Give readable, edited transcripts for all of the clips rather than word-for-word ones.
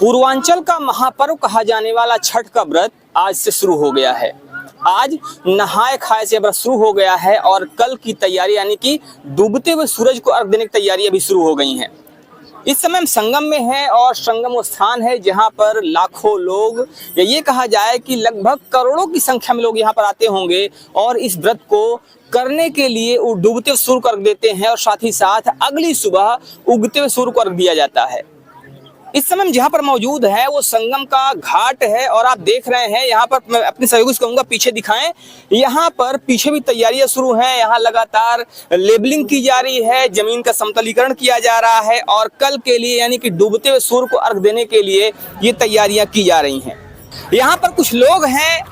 पूर्वांचल का महापर्व कहा जाने वाला छठ का व्रत आज से शुरू हो गया है। आज नहाए खाए से व्रत शुरू हो गया है और कल की तैयारी यानी कि डूबते हुए सूरज को अर्घ देने की तैयारियां भी शुरू हो गई हैं। इस समय हम संगम में हैं और संगम वो स्थान है जहां पर लाखों लोग या ये कहा जाए कि लगभग करोड़ों की संख्या में लोग यहां पर आते होंगे और इस व्रत को करने के लिए वो डूबते हुए सूर्य को अर्घ देते हैं और साथ ही साथ अगली सुबह उगते हुए सूर्य को अर्घ दिया जाता है। इस समय हम जहाँ पर मौजूद है वो संगम का घाट है और आप देख रहे हैं यहाँ पर, मैं अपने सहयोगी से कहूँगा पीछे दिखाएं, यहाँ पर पीछे भी तैयारियां शुरू हैं। यहाँ लगातार लेबलिंग की जा रही है, जमीन का समतलीकरण किया जा रहा है और कल के लिए यानी कि डूबते हुए सूर्य को अर्घ देने के लिए ये तैयारियां की जा रही हैं। यहाँ पर कुछ लोग हैं,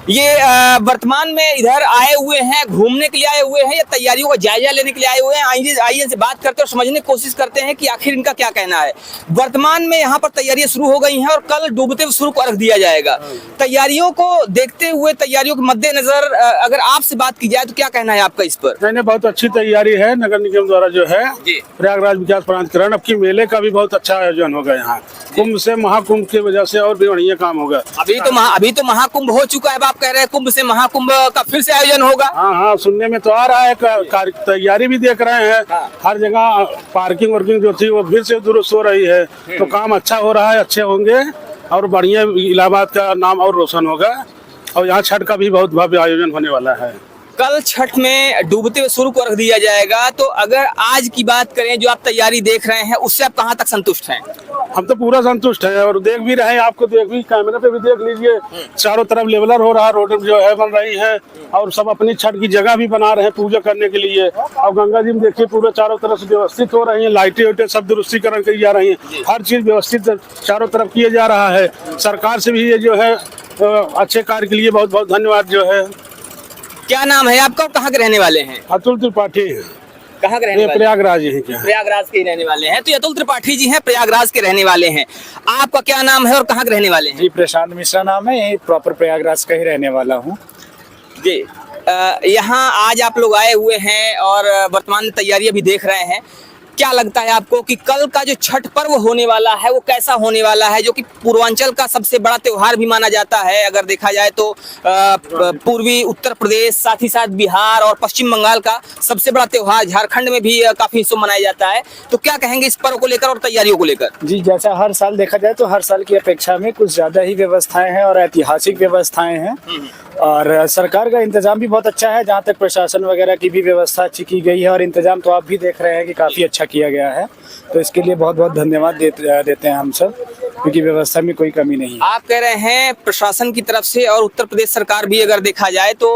ये वर्तमान में इधर आए हुए हैं, घूमने के लिए आए हुए हैं या तैयारियों का जायजा लेने के लिए आए हुए हैं। आइए इनसे बात करते हैं और समझने की कोशिश करते हैं कि आखिर इनका क्या कहना है। वर्तमान में यहाँ पर तैयारियां शुरू हो गई हैं और कल डूबते हुए सूर्य को अर्घ दिया जाएगा। तैयारियों को देखते हुए, तैयारियों के मद्देनजर अगर आपसे बात की जाए तो क्या कहना है आपका इस पर? नहीं, बहुत अच्छी तैयारी है। नगर निगम द्वारा जो है प्रयागराज विकास प्राधिकरण अब की मेले का भी बहुत अच्छा आयोजन होगा। यहाँ कुंभ से महाकुंभ की वजह से और भी बढ़िया काम होगा। अभी तो महाकुंभ हो चुका है, आप कह रहे हैं कुंभ से महाकुंभ का फिर से आयोजन होगा। हाँ, सुनने में तो आ रहा है। तैयारी भी देख रहे हैं। हर जगह पार्किंग वर्किंग जो थी वो फिर से दुरुस्त हो रही है, तो काम अच्छा हो रहा है, अच्छे होंगे और बढ़िया इलाहाबाद का नाम और रोशन होगा। और यहाँ छठ का भी बहुत भव्य आयोजन होने वाला है। कल छठ में डूबते हुए सूर्य को अर्घ दिया जाएगा, तो अगर आज की बात करें जो आप तैयारी देख रहे हैं उससे आप कहां तक संतुष्ट हैं? हम तो पूरा संतुष्ट हैं और देख भी रहे हैं। आपको देख भी, कैमरे पे भी देख लीजिए, चारों तरफ लेवलर हो रहा है, रोड जो है बन रही है और सब अपनी छठ की जगह भी बना रहे हैं पूजा करने के लिए। और गंगा जी में देखिए पूरा चारों तरफ से व्यवस्थित हो रही है, लाइटें वाइटें सब दुरुस्तीकरण की जा रही है। हर चीज व्यवस्थित चारों तरफ किया जा रहा है। सरकार से भी ये जो है अच्छे कार्य के लिए बहुत बहुत धन्यवाद जो है। क्या नाम है आपका और कहाँ के रहने वाले हैं? अतुल त्रिपाठी। कहाँ के रहने वाले? प्रयागराज ही क्या? प्रयागराज के रहने वाले हैं। तो अतुल त्रिपाठी जी हैं, प्रयागराज के रहने वाले हैं। आपका क्या नाम है और कहाँ के रहने वाले हैं? जी, प्रशांत मिश्रा नाम है, यही प्रॉपर प्रयागराज का ही रहने वाला हूँ जी। यहाँ आज आप लोग आए हुए हैं और वर्तमान तैयारियां भी देख रहे हैं। क्या लगता है आपको कि कल का जो छठ पर्व होने वाला है वो कैसा होने वाला है, जो कि पूर्वांचल का सबसे बड़ा त्योहार भी माना जाता है? अगर देखा जाए तो पूर्वी उत्तर प्रदेश, साथ ही साथ बिहार और पश्चिम बंगाल का सबसे बड़ा त्योहार, झारखंड में भी काफी हिस्सों मनाया जाता है। तो क्या कहेंगे इस पर्व को लेकर और तैयारियों को लेकर? जी, जैसा हर साल देखा जाए तो हर साल की अपेक्षा में कुछ ज्यादा ही व्यवस्थाएं हैं और ऐतिहासिक व्यवस्थाएं हैं और सरकार का इंतजाम भी बहुत अच्छा है। जहाँ तक प्रशासन वगैरह की भी व्यवस्था अच्छी की गई है और इंतजाम तो आप भी देख रहे हैं कि काफी अच्छा किया गया है। तो इसके लिए बहुत बहुत धन्यवाद देते हैं हम सब, क्योंकि व्यवस्था में कोई कमी नहीं है। आप कह रहे हैं प्रशासन की तरफ से और उत्तर प्रदेश सरकार भी अगर देखा जाए तो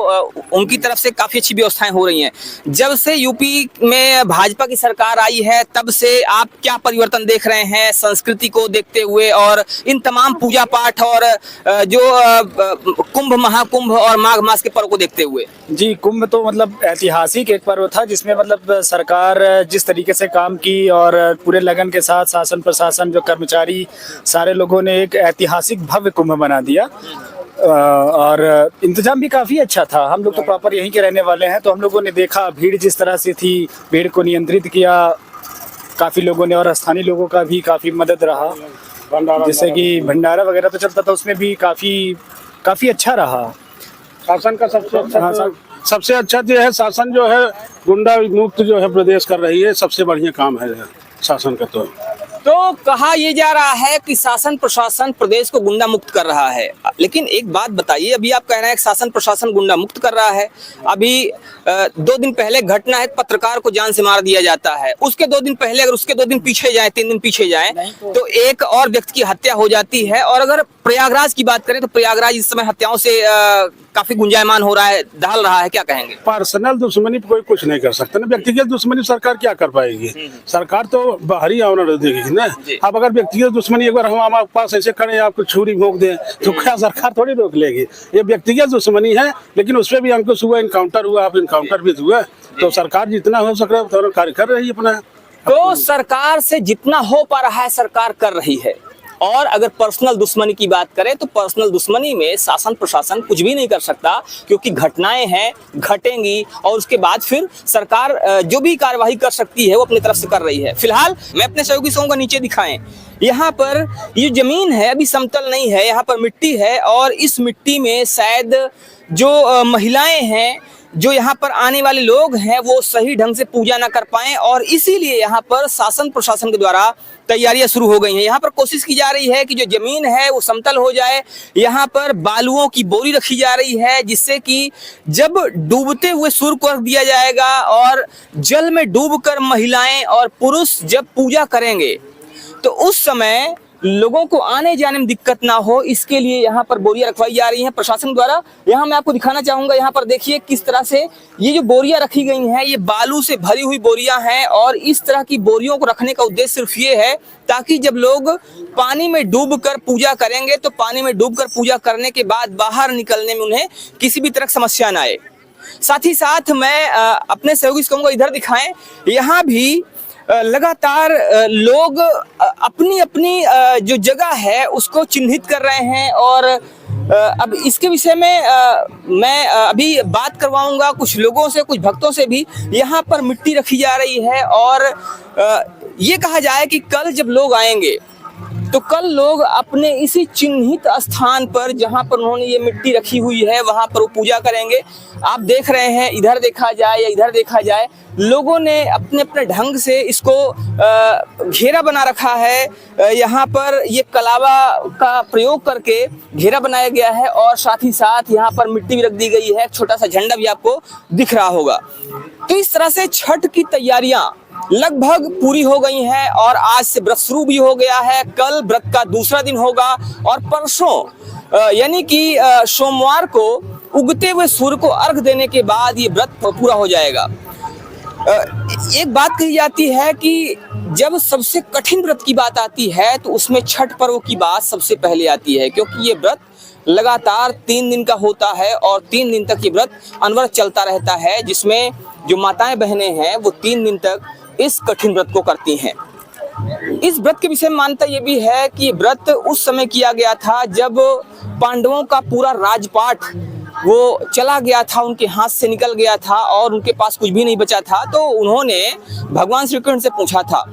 उनकी तरफ से काफी अच्छी व्यवस्थाएं हो रही हैं। जब से यूपी में भाजपा की सरकार आई है तब से आप क्या परिवर्तन देख रहे हैं संस्कृति को देखते हुए और इन तमाम पूजा पाठ और जो कुंभ, महाकुंभ और माघ मास के पर्व को देखते हुए? जी, कुंभ तो मतलब ऐतिहासिक एक पर्व था जिसमें मतलब सरकार जिस तरीके से काम की और पूरे लगन के साथ शासन प्रशासन जो कर्मचारी सारे लोगों ने एक ऐतिहासिक भव्य कुंभ बना दिया और इंतजाम भी काफी अच्छा था। हम लोग तो प्रॉपर यहीं के रहने वाले हैं, तो हम लोगों ने देखा भीड़ जिस तरह से थी, भीड़ को नियंत्रित किया काफी लोगों ने और स्थानीय लोगों का भी काफी मदद रहा। जैसे कि भंडारा वगैरह तो चलता था, उसमें भी काफी अच्छा रहा। शासन का सबसे अच्छा जो है, शासन जो है गुंडा मुक्त जो है प्रदेश कर रही है, सबसे बढ़िया काम है शासन का। तो कहा यह जा रहा है कि शासन प्रशासन प्रदेश को गुंडा मुक्त कर रहा है, लेकिन एक बात बताइए, अभी आप कह रहे हैं कि शासन प्रशासन गुंडा मुक्त कर रहा है। अभी 2 दिन पहले घटना है, पत्रकार को जान से मार दिया जाता है। उसके 2 दिन पहले, अगर उसके 2 दिन पीछे जाए, 3 दिन पीछे जाए तो एक और व्यक्ति की हत्या हो जाती है। और अगर प्रयागराज की बात करें तो प्रयागराज इस समय हत्याओं से काफी गुंजायमान हो रहा है, ढल रहा है। क्या कहेंगे? पर्सनल दुश्मनी कोई कुछ नहीं कर सकता ना, व्यक्तिगत दुश्मनी सरकार क्या कर पाएगी? सरकार तो बाहरी ऑनर देगी ना। अब अगर व्यक्तिगत दुश्मनी एक बार हम हमारे पास ऐसे खड़े आपको छुरी भोंक दें तो क्या सरकार थोड़ी रोक लेगी? ये व्यक्तिगत दुश्मनी है, लेकिन उसमें भी हमको सुबह इनकाउंटर हुआ, आप इनकाउंटर भी हुआ, तो सरकार जितना हो सक रहा है कार्य कर रही है अपना। तो सरकार से जितना हो पा रहा है सरकार कर रही है। और अगर पर्सनल दुश्मनी की बात करें तो पर्सनल दुश्मनी में शासन प्रशासन कुछ भी नहीं कर सकता, क्योंकि घटनाएं हैं, घटेंगी और उसके बाद फिर सरकार जो भी कार्यवाही कर सकती है वो अपनी तरफ से कर रही है। फिलहाल मैं अपने सहयोगी को नीचे दिखाएं, यहाँ पर ये जमीन है अभी समतल नहीं है, यहाँ पर मिट्टी है और इस मिट्टी में शायद जो महिलाएं हैं, जो यहाँ पर आने वाले लोग हैं, वो सही ढंग से पूजा ना कर पाएं और इसीलिए यहाँ पर शासन प्रशासन के द्वारा तैयारियां शुरू हो गई हैं। यहाँ पर कोशिश की जा रही है कि जो जमीन है वो समतल हो जाए। यहाँ पर बालुओं की बोरी रखी जा रही है, जिससे कि जब डूबते हुए सूर्य को रख दिया जाएगा और जल में डूबकर महिलाएं और पुरुष जब पूजा करेंगे तो उस समय लोगों को आने जाने में दिक्कत ना हो, इसके लिए यहाँ पर बोरियां रखवाई जा रही हैं प्रशासन द्वारा। यहाँ मैं आपको दिखाना चाहूंगा, यहाँ पर देखिए किस तरह से ये जो बोरियां रखी गई हैं, ये बालू से भरी हुई बोरियां हैं और इस तरह की बोरियों को रखने का उद्देश्य सिर्फ ये है ताकि जब लोग पानी में डूबकर पूजा करेंगे तो पानी में डूबकर पूजा करने के बाद बाहर निकलने में उन्हें किसी भी तरह समस्या ना आए। साथ ही साथ मैं अपने सहयोगी को इधर दिखाएं, यहाँ भी लगातार लोग अपनी अपनी जो जगह है उसको चिन्हित कर रहे हैं और अब इसके विषय में मैं अभी बात करवाऊंगा कुछ लोगों से, कुछ भक्तों से भी। यहाँ पर मिट्टी रखी जा रही है और ये कहा जाए कि कल जब लोग आएंगे तो कल लोग अपने इसी चिन्हित स्थान पर जहां पर उन्होंने ये मिट्टी रखी हुई है वहां पर वो पूजा करेंगे। आप देख रहे हैं, इधर देखा जाए या इधर देखा जाए, लोगों ने अपने अपने ढंग से इसको घेरा बना रखा है। यहाँ पर ये कलावा का प्रयोग करके घेरा बनाया गया है और साथ ही साथ यहाँ पर मिट्टी भी रख दी गई है, छोटा सा झंडा भी आपको दिख रहा होगा। तो इस तरह से छठ की तैयारियां लगभग पूरी हो गई हैं और आज से व्रत शुरू भी हो गया है। कल व्रत का दूसरा दिन होगा और परसों यानी कि सोमवार को उगते हुए सूर्य को अर्घ देने के बाद ये व्रत पूरा हो जाएगा। एक बात कही जाती है कि जब सबसे कठिन व्रत की बात आती है तो उसमें छठ पर्व की बात सबसे पहले आती है, क्योंकि ये व्रत लगातार 3 दिन का होता है और 3 दिन तक ये व्रत अनवरत चलता रहता है, जिसमें जो माताएं बहनें हैं वो 3 दिन तक इस कठिन व्रत को करती हैं। इस व्रत के विषय में मान्यता ये भी है कि व्रत उस समय किया गया था जब पांडवों का पूरा राजपाट वो चला गया था, उनके हाथ से निकल गया था और उनके पास कुछ भी नहीं बचा था। तो उन्होंने भगवान श्री कृष्ण से पूछा था,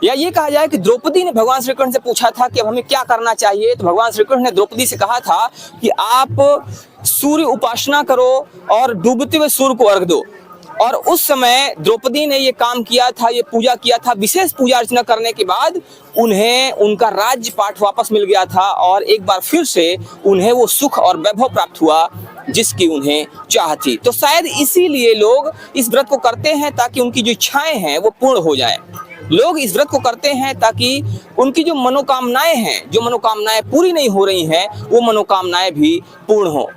या ये कहा जाए कि द्रौपदी ने भगवान श्री कृष्ण से पूछा था कि अब हमें क्या करना चाहिए। तो भगवान श्री कृष्ण ने द्रौपदी से कहा था कि आप सूर्य उपासना करो और डूबते हुए सूर्य को अर्घ दो। और उस समय द्रौपदी ने ये काम किया था, ये पूजा किया था। विशेष पूजा अर्चना करने के बाद उन्हें उनका राज्यपाट वापस मिल गया था और एक बार फिर से उन्हें वो सुख और वैभव प्राप्त हुआ जिसकी उन्हें चाह थी। तो शायद इसीलिए लोग इस व्रत को करते हैं ताकि उनकी जो इच्छाएं हैं वो पूर्ण हो जाए। लोग इस व्रत को करते हैं ताकि उनकी जो मनोकामनाएं हैं, जो मनोकामनाएं पूरी नहीं हो रही हैं, वो मनोकामनाएं भी पूर्ण हो।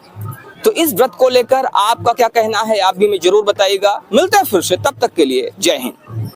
तो इस व्रत को लेकर आपका क्या कहना है, आप भी हमें जरूर बताइएगा। मिलते हैं फिर से, तब तक के लिए जय हिंद।